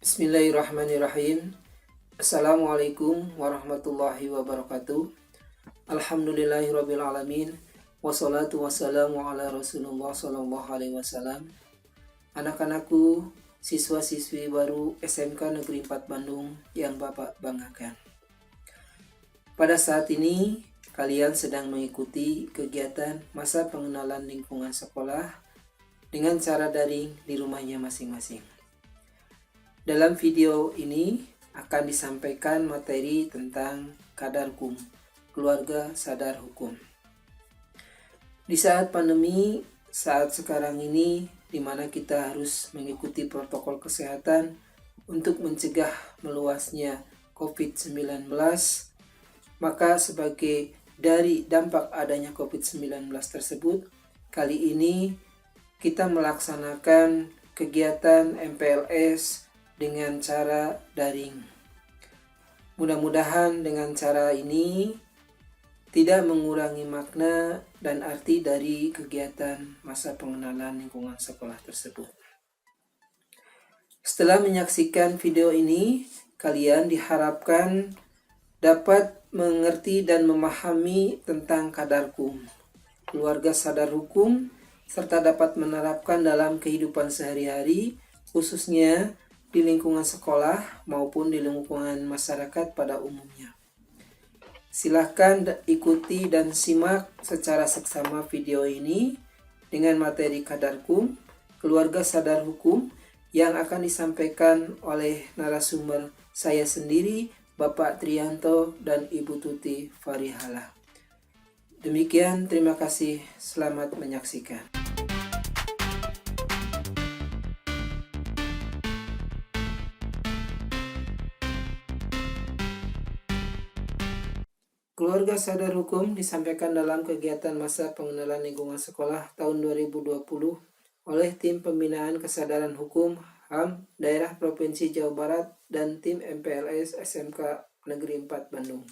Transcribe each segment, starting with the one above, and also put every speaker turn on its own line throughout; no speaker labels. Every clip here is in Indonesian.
Bismillahirrahmanirrahim. Assalamualaikum warahmatullahi wabarakatuh. Alhamdulillahirrabbilalamin. Wassalatu wassalamu ala rasulullah sallallahu alaihi wasallam. Anak-anakku, siswa-siswi baru SMK Negeri 4 Bandung yang Bapak banggakan. Pada saat ini, kalian sedang mengikuti kegiatan masa pengenalan lingkungan sekolah dengan cara daring di rumahnya masing-masing. Dalam video ini akan disampaikan materi tentang Kadar Hukum, keluarga sadar hukum. Di saat pandemi, saat sekarang ini, di mana kita harus mengikuti protokol kesehatan untuk mencegah meluasnya COVID-19, maka sebagai dari dampak adanya COVID-19 tersebut, kali ini kita melaksanakan kegiatan MPLS dengan cara daring. Mudah-mudahan dengan cara ini tidak mengurangi makna dan arti dari kegiatan masa pengenalan lingkungan sekolah tersebut. Setelah menyaksikan video ini, kalian diharapkan dapat mengerti dan memahami tentang kadar hukum, keluarga sadar hukum, serta dapat menerapkan dalam kehidupan sehari-hari, khususnya di lingkungan sekolah maupun di lingkungan masyarakat pada umumnya. Silahkan ikuti dan simak secara seksama video ini dengan materi kadar hukum, keluarga sadar hukum yang akan disampaikan oleh narasumber saya sendiri, Bapak Trianto dan Ibu Tuti Farihala. Demikian, terima kasih, selamat menyaksikan. Keluarga sadar hukum disampaikan dalam kegiatan masa pengenalan lingkungan sekolah tahun 2020 oleh tim pembinaan kesadaran hukum HAM daerah Provinsi Jawa Barat dan tim MPLS SMK Negeri 4 Bandung.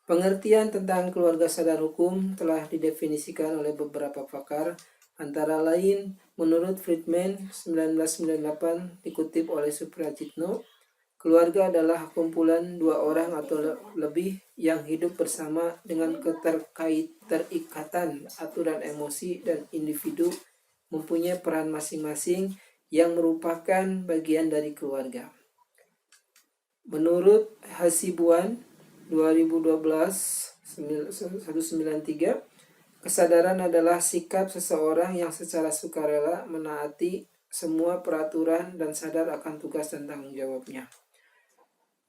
Pengertian tentang keluarga sadar hukum telah didefinisikan oleh beberapa pakar, antara lain menurut Friedman 1998 dikutip oleh Suprajitno, keluarga adalah kumpulan dua orang atau lebih yang hidup bersama dengan keterikatan aturan emosi dan individu mempunyai peran masing-masing yang merupakan bagian dari keluarga. Menurut Hasibuan 2012-193, kesadaran adalah sikap seseorang yang secara sukarela menaati semua peraturan dan sadar akan tugas dan tanggung jawabnya.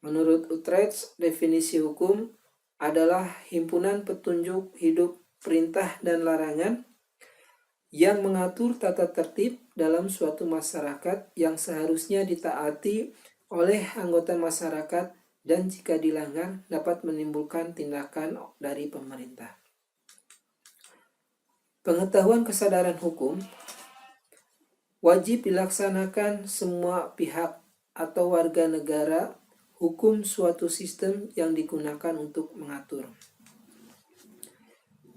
Menurut Utrecht, definisi hukum adalah himpunan petunjuk hidup, perintah, dan larangan yang mengatur tata tertib dalam suatu masyarakat yang seharusnya ditaati oleh anggota masyarakat dan jika dilanggar dapat menimbulkan tindakan dari pemerintah. Pengetahuan kesadaran hukum wajib dilaksanakan semua pihak atau warga negara hukum suatu sistem yang digunakan untuk mengatur.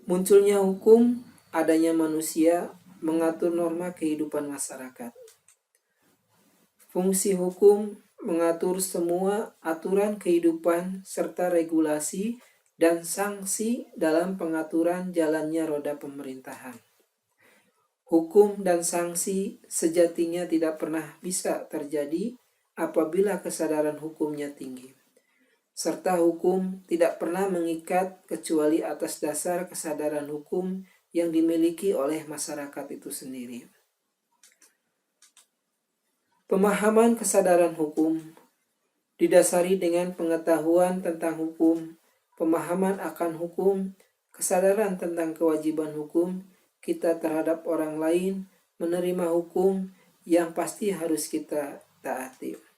Munculnya hukum, adanya manusia, mengatur norma kehidupan masyarakat. Fungsi hukum mengatur semua aturan kehidupan serta regulasi dan sanksi dalam pengaturan jalannya roda pemerintahan. Hukum dan sanksi sejatinya tidak pernah bisa terjadi apabila kesadaran hukumnya tinggi, serta hukum tidak pernah mengikat kecuali atas dasar kesadaran hukum yang dimiliki oleh masyarakat itu sendiri. Pemahaman kesadaran hukum didasari dengan pengetahuan tentang hukum, pemahaman akan hukum, kesadaran tentang kewajiban hukum kita terhadap orang lain, menerima hukum yang pasti harus kita taati.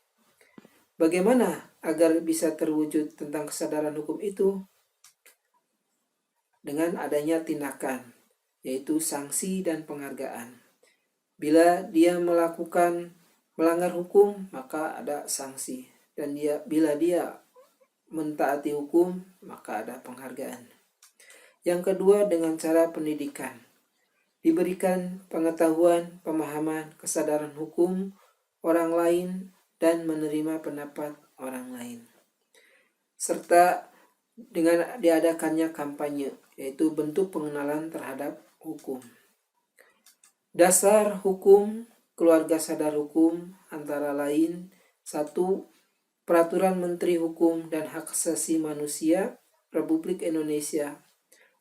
Bagaimana agar bisa terwujud tentang kesadaran hukum itu? Dengan adanya tindakan, yaitu sanksi dan penghargaan. Bila dia melanggar hukum, maka ada sanksi. Dan bila dia mentaati hukum, maka ada penghargaan. Yang kedua, dengan cara pendidikan. Diberikan pengetahuan, pemahaman, kesadaran hukum orang lain dan menerima pendapat orang lain. Serta dengan diadakannya kampanye, yaitu bentuk pengenalan terhadap hukum. Dasar hukum keluarga sadar hukum antara lain: 1. Peraturan Menteri Hukum dan Hak Asasi Manusia Republik Indonesia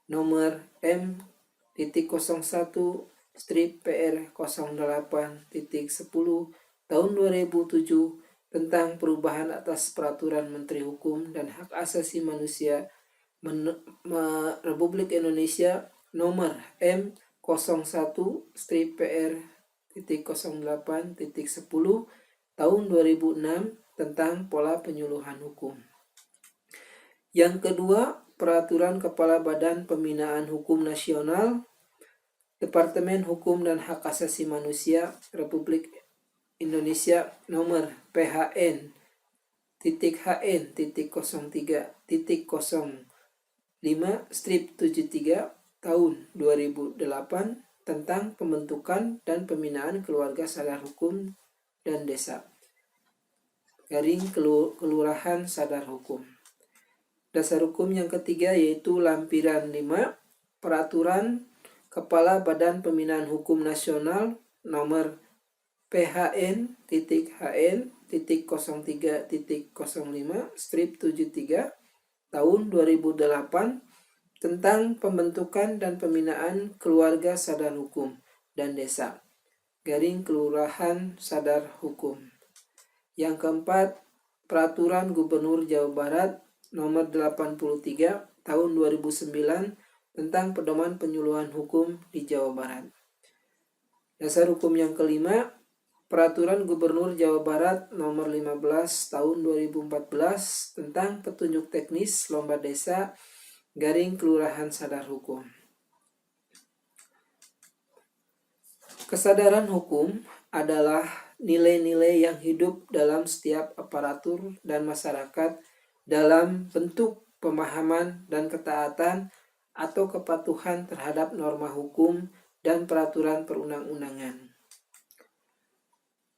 nomor M.01/PR08.10 tahun 2007 tentang perubahan atas Peraturan Menteri Hukum dan Hak Asasi Manusia Republik Indonesia nomor M01/PR08.10 tahun 2006 tentang pola penyuluhan hukum. Yang kedua, Peraturan Kepala Badan Pembinaan Hukum Nasional Departemen Hukum dan Hak Asasi Manusia Republik Indonesia nomor PHN.HN.03.05/73 tahun 2008 tentang pembentukan dan pembinaan keluarga sadar hukum dan desa kelurahan sadar hukum. Dasar hukum yang ketiga yaitu lampiran 5 Peraturan Kepala Badan Pembinaan Hukum Nasional nomor PHN.HN.03.05/73 tahun 2008 tentang pembentukan dan pembinaan keluarga sadar hukum dan desa kelurahan sadar hukum. Yang keempat, Peraturan Gubernur Jawa Barat nomor 83 tahun 2009 tentang pedoman penyuluhan hukum di Jawa Barat. Dasar hukum yang kelima, Peraturan Gubernur Jawa Barat nomor 15 tahun 2014 tentang petunjuk teknis lomba desa kelurahan sadar hukum. Kesadaran hukum adalah nilai-nilai yang hidup dalam setiap aparatur dan masyarakat dalam bentuk pemahaman dan ketaatan atau kepatuhan terhadap norma hukum dan peraturan perundang-undangan.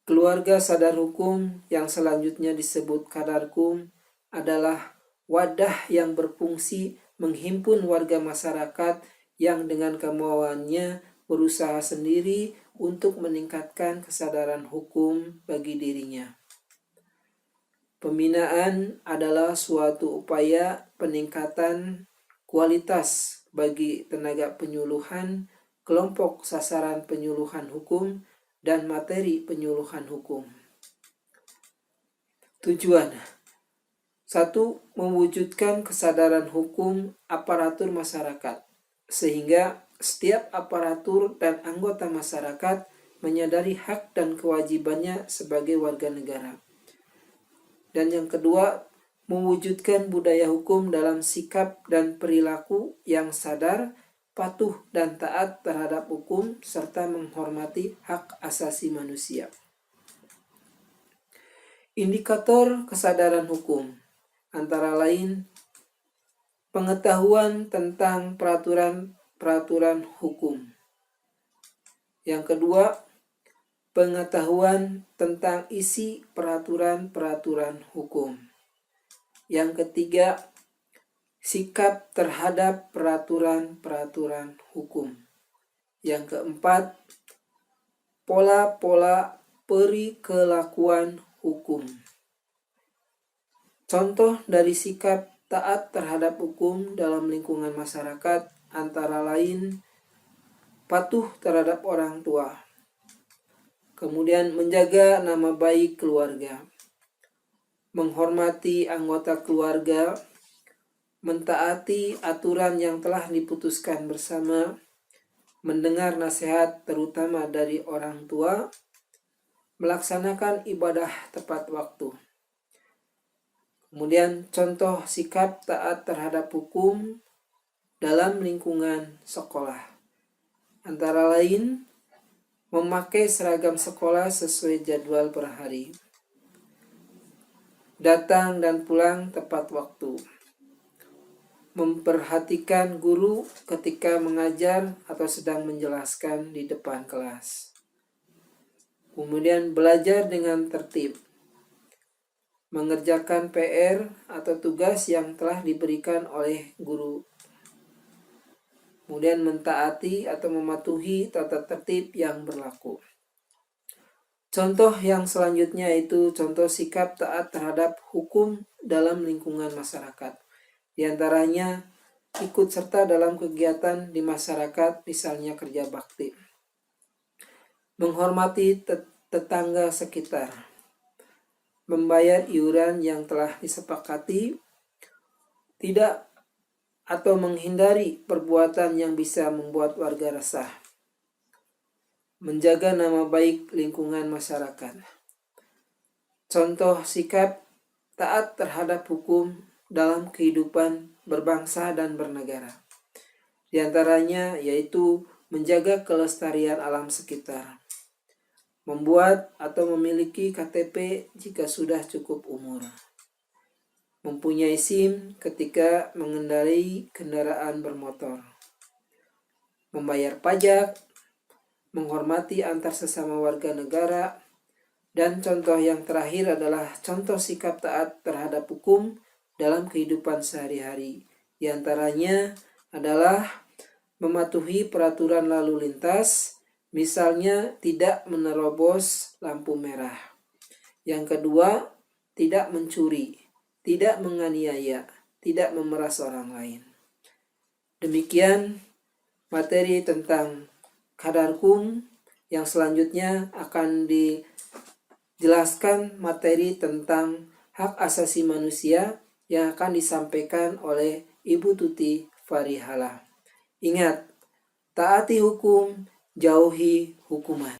Keluarga sadar hukum yang selanjutnya disebut Kadarkum adalah wadah yang berfungsi menghimpun warga masyarakat yang dengan kemauannya berusaha sendiri untuk meningkatkan kesadaran hukum bagi dirinya. Pembinaan adalah suatu upaya peningkatan kualitas bagi tenaga penyuluhan, kelompok sasaran penyuluhan hukum, dan materi penyuluhan hukum. Tujuan: 1. Mewujudkan kesadaran hukum aparatur masyarakat, sehingga setiap aparatur dan anggota masyarakat menyadari hak dan kewajibannya sebagai warga negara. Dan yang kedua, mewujudkan budaya hukum dalam sikap dan perilaku yang sadar, patuh dan taat terhadap hukum, serta menghormati hak asasi manusia. Indikator kesadaran hukum antara lain pengetahuan tentang peraturan hukum. Yang kedua, pengetahuan tentang isi peraturan hukum. Yang ketiga, sikap terhadap peraturan hukum. Yang keempat, pola-pola perikelakuan hukum. Contoh dari sikap taat terhadap hukum dalam lingkungan masyarakat antara lain patuh terhadap orang tua, kemudian menjaga nama baik keluarga, menghormati anggota keluarga, mentaati aturan yang telah diputuskan bersama, mendengar nasihat terutama dari orang tua, melaksanakan ibadah tepat waktu. Kemudian contoh sikap taat terhadap hukum dalam lingkungan sekolah antara lain memakai seragam sekolah sesuai jadwal per hari, datang dan pulang tepat waktu, memperhatikan guru ketika mengajar atau sedang menjelaskan di depan kelas. Kemudian belajar dengan tertib, mengerjakan PR atau tugas yang telah diberikan oleh guru. Kemudian mentaati atau mematuhi tata tertib yang berlaku. Contoh yang selanjutnya itu contoh sikap taat terhadap hukum dalam lingkungan masyarakat. Di antaranya ikut serta dalam kegiatan di masyarakat, misalnya kerja bakti. Menghormati tetangga sekitar. Membayar iuran yang telah disepakati. Tidak atau menghindari perbuatan yang bisa membuat warga resah. Menjaga nama baik lingkungan masyarakat. Contoh sikap taat terhadap hukum dalam kehidupan berbangsa dan bernegara. Di antaranya yaitu menjaga kelestarian alam sekitar. Membuat atau memiliki KTP jika sudah cukup umur. Mempunyai SIM ketika mengendarai kendaraan bermotor. Membayar pajak, menghormati antar sesama warga negara, dan contoh yang terakhir adalah contoh sikap taat terhadap hukum dalam kehidupan sehari-hari. Di antaranya adalah mematuhi peraturan lalu lintas, misalnya tidak menerobos lampu merah. Yang kedua, tidak mencuri, tidak menganiaya, tidak memeras orang lain. Demikian materi tentang Qadarkum. Yang selanjutnya akan dijelaskan materi tentang hak asasi manusia yang akan disampaikan oleh Ibu Tuti Farihala. Ingat, taati hukum, jauhi hukuman.